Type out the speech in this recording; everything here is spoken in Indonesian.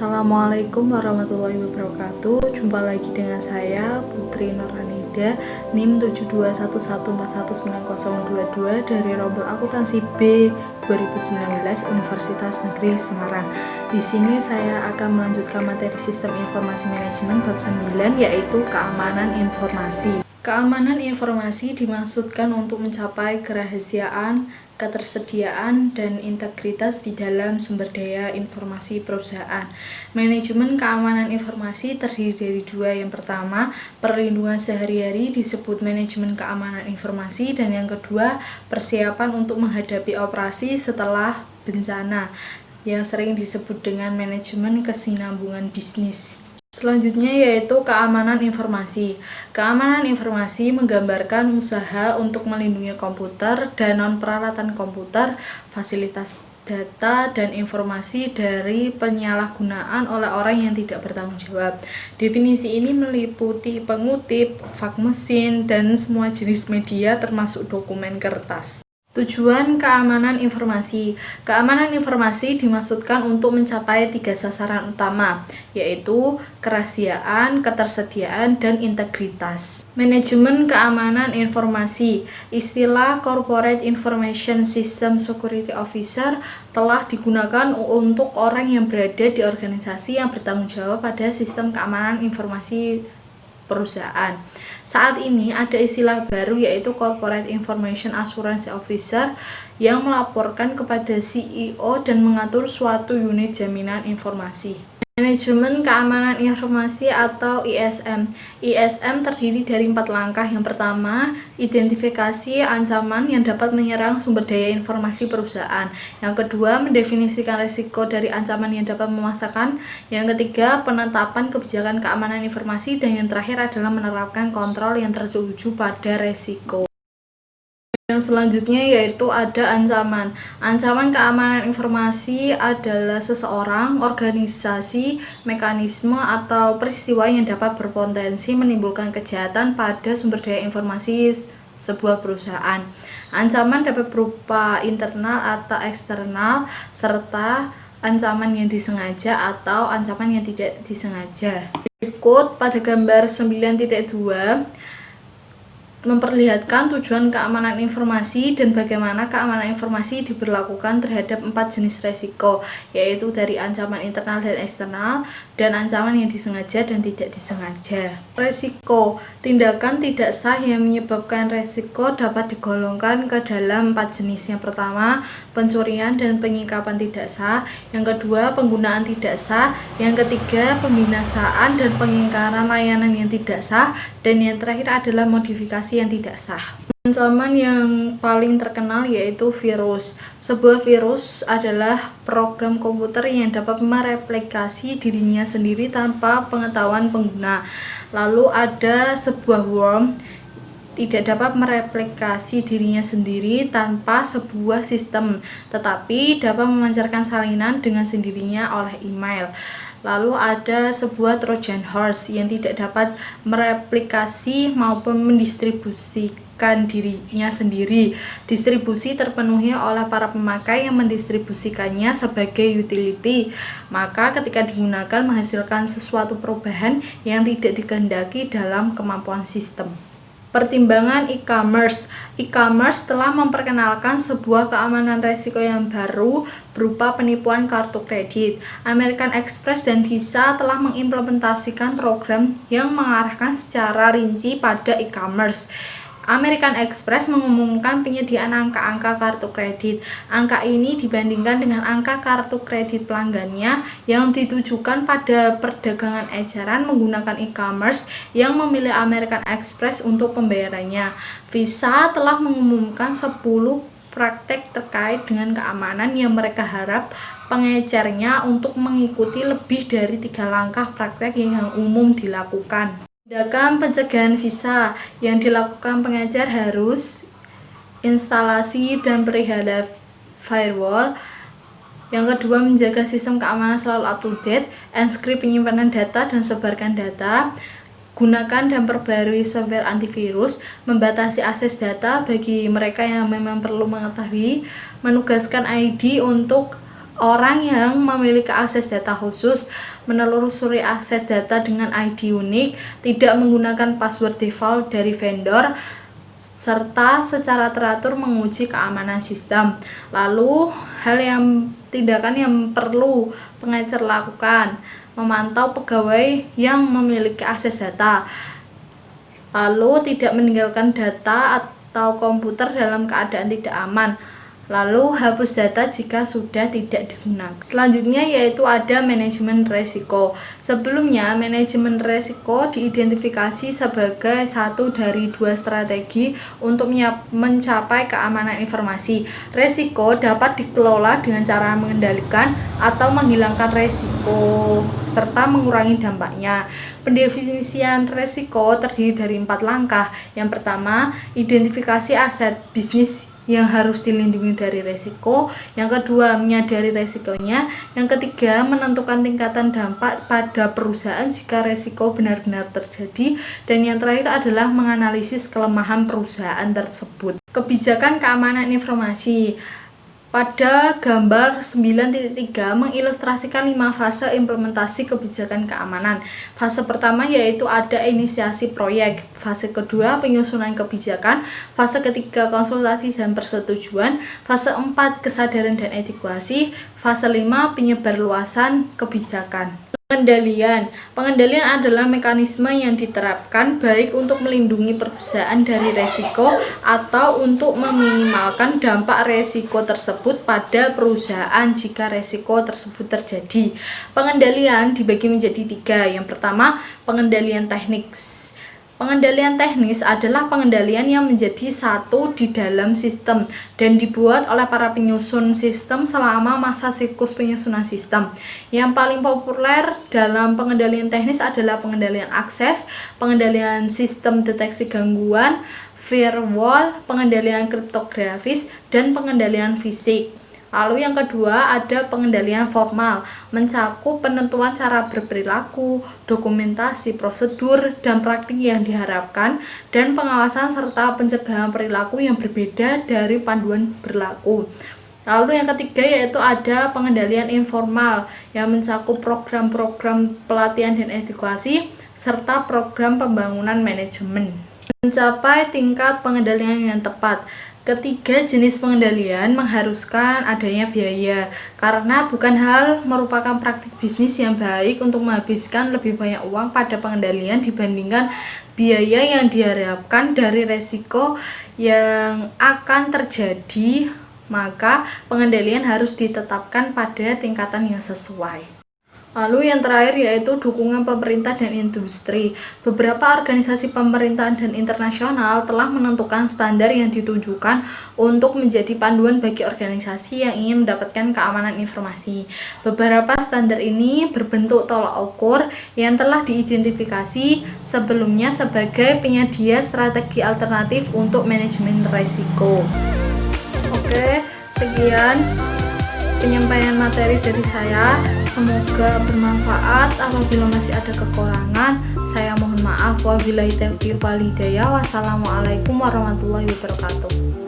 Assalamualaikum warahmatullahi wabarakatuh. Jumpa lagi dengan saya Putri Nurhanida, NIM 72114190022 dari Rombel Akuntansi B 2019 Universitas Negeri Semarang. Di sini saya akan melanjutkan materi Sistem Informasi Manajemen bab 9, yaitu keamanan informasi. Keamanan informasi dimaksudkan untuk mencapai kerahasiaan, ketersediaan, dan integritas di dalam sumber daya informasi perusahaan. Manajemen keamanan informasi terdiri dari dua. Yang pertama, perlindungan sehari-hari disebut manajemen keamanan informasi, dan yang kedua, persiapan untuk menghadapi operasi setelah bencana, yang sering disebut dengan manajemen kesinambungan bisnis. Selanjutnya yaitu keamanan informasi. Keamanan informasi menggambarkan usaha untuk melindungi komputer dan non-peralatan komputer, fasilitas data, dan informasi dari penyalahgunaan oleh orang yang tidak bertanggung jawab. Definisi ini meliputi pengutip, fax mesin, dan semua jenis media termasuk dokumen kertas. Tujuan keamanan informasi. Keamanan informasi dimaksudkan untuk mencapai 3 sasaran utama, yaitu kerahasiaan, ketersediaan, dan integritas. Manajemen keamanan informasi. Istilah Corporate Information System Security Officer telah digunakan untuk orang yang berada di organisasi yang bertanggung jawab pada sistem keamanan informasi perusahaan. Saat ini ada istilah baru, yaitu Corporate Information Assurance Officer, yang melaporkan kepada CEO dan mengatur suatu unit jaminan informasi. Manajemen keamanan informasi atau ISM. ISM terdiri dari 4 langkah. Yang pertama, identifikasi ancaman yang dapat menyerang sumber daya informasi perusahaan. Yang kedua, mendefinisikan risiko dari ancaman yang dapat memaksakan. Yang ketiga, penetapan kebijakan keamanan informasi. Dan yang terakhir adalah menerapkan kontrol yang tertuju pada risiko. Yang selanjutnya yaitu ada ancaman. Ancaman keamanan informasi adalah seseorang, organisasi, mekanisme, atau peristiwa yang dapat berpotensi menimbulkan kejahatan pada sumber daya informasi sebuah perusahaan. Ancaman dapat berupa internal atau eksternal, serta ancaman yang disengaja atau ancaman yang tidak disengaja. Berikut pada gambar 9.2 memperlihatkan tujuan keamanan informasi dan bagaimana keamanan informasi diberlakukan terhadap 4 jenis resiko, yaitu dari ancaman internal dan eksternal, dan ancaman yang disengaja dan tidak disengaja. Resiko. Tindakan tidak sah yang menyebabkan resiko dapat digolongkan ke dalam 4 jenis. Yang pertama, pencurian dan penyikapan tidak sah. Yang kedua, penggunaan tidak sah. Yang ketiga, pembinasaan dan pengingkaran layanan yang tidak sah. Dan yang terakhir adalah modifikasi yang tidak sah. Ancaman yang paling terkenal yaitu virus. Sebuah virus adalah program komputer yang dapat mereplikasi dirinya sendiri tanpa pengetahuan pengguna. Lalu ada sebuah worm, tidak dapat mereplikasi dirinya sendiri tanpa sebuah sistem, tetapi dapat memancarkan salinan dengan sendirinya oleh email. Lalu ada sebuah Trojan horse yang tidak dapat mereplikasi maupun mendistribusikan dirinya sendiri. Distribusi terpenuhi oleh para pemakai yang mendistribusikannya sebagai utility, maka ketika digunakan menghasilkan sesuatu perubahan yang tidak dikehendaki dalam kemampuan sistem. Pertimbangan e-commerce. E-commerce telah memperkenalkan sebuah keamanan risiko yang baru berupa penipuan kartu kredit. American Express dan Visa telah mengimplementasikan program yang mengarahkan secara rinci pada e-commerce. American Express mengumumkan penyediaan angka-angka kartu kredit. Angka ini dibandingkan dengan angka kartu kredit pelanggannya yang ditujukan pada perdagangan eceran menggunakan e-commerce yang memilih American Express untuk pembayarannya. Visa telah mengumumkan 10 praktek terkait dengan keamanan yang mereka harap pengecernya untuk mengikuti lebih dari 3 langkah praktek yang umum dilakukan. Tindakan pencegahan Visa yang dilakukan pengecer harus instalasi dan pelihara firewall. Yang kedua, menjaga sistem keamanan selalu up to date, enkripsi penyimpanan data dan sebarkan data. Gunakan dan perbarui software antivirus, membatasi akses data bagi mereka yang memang perlu mengetahui, menugaskan ID untuk Orang yang memiliki akses data khusus menelusuri akses data dengan ID unik, tidak menggunakan password default dari vendor, serta secara teratur menguji keamanan sistem. Lalu, tindakan yang perlu pengecer lakukan: memantau pegawai yang memiliki akses data, lalu tidak meninggalkan data atau komputer dalam keadaan tidak aman, lalu hapus data jika sudah tidak digunakan. Selanjutnya yaitu ada manajemen resiko. Sebelumnya, manajemen resiko diidentifikasi sebagai satu dari dua strategi untuk mencapai keamanan informasi. Resiko dapat dikelola dengan cara mengendalikan atau menghilangkan resiko serta mengurangi dampaknya. Pendefinisian resiko terdiri dari 4 langkah. Yang pertama, identifikasi aset bisnis yang harus dilindungi dari resiko. Yang kedua, menyadari resikonya. Yang ketiga, menentukan tingkatan dampak pada perusahaan jika resiko benar-benar terjadi. Dan yang terakhir adalah menganalisis kelemahan perusahaan tersebut. Kebijakan keamanan informasi. Pada gambar 9.3 mengilustrasikan 5 fase implementasi kebijakan keamanan. Fase pertama yaitu ada inisiasi proyek, fase kedua penyusunan kebijakan, fase ketiga konsultasi dan persetujuan, fase 4 kesadaran dan edukasi, fase 5 penyebarluasan kebijakan. Pengendalian adalah mekanisme yang diterapkan baik untuk melindungi perusahaan dari resiko atau untuk meminimalkan dampak resiko tersebut pada perusahaan jika resiko tersebut terjadi. Pengendalian dibagi menjadi 3. Yang pertama, pengendalian teknis. Pengendalian teknis adalah pengendalian yang menjadi satu di dalam sistem dan dibuat oleh para penyusun sistem selama masa siklus penyusunan sistem. Yang paling populer dalam pengendalian teknis adalah pengendalian akses, pengendalian sistem deteksi gangguan, firewall, pengendalian kriptografis, dan pengendalian fisik. Lalu yang kedua ada pengendalian formal, mencakup penentuan cara berperilaku, dokumentasi, prosedur, dan praktik yang diharapkan, dan pengawasan serta pencegahan perilaku yang berbeda dari panduan berlaku. Lalu yang ketiga yaitu ada pengendalian informal yang mencakup program-program pelatihan dan edukasi, serta program pembangunan manajemen. Mencapai tingkat pengendalian yang tepat. Ketiga jenis pengendalian mengharuskan adanya biaya, karena bukan hal merupakan praktik bisnis yang baik untuk menghabiskan lebih banyak uang pada pengendalian dibandingkan biaya yang diharapkan dari resiko yang akan terjadi. Maka pengendalian harus ditetapkan pada tingkatan yang sesuai. Lalu yang terakhir yaitu dukungan pemerintah dan industri. Beberapa organisasi pemerintahan dan internasional telah menentukan standar yang ditujukan untuk menjadi panduan bagi organisasi yang ingin mendapatkan keamanan informasi. Beberapa standar ini berbentuk tolak ukur yang telah diidentifikasi sebelumnya sebagai penyedia strategi alternatif untuk manajemen risiko. Oke, sekian penyampaian materi dari saya, semoga bermanfaat. Apabila masih ada kekurangan, saya mohon maaf. Wabillahi taufiq wal hidayah. Wassalamualaikum warahmatullahi wabarakatuh.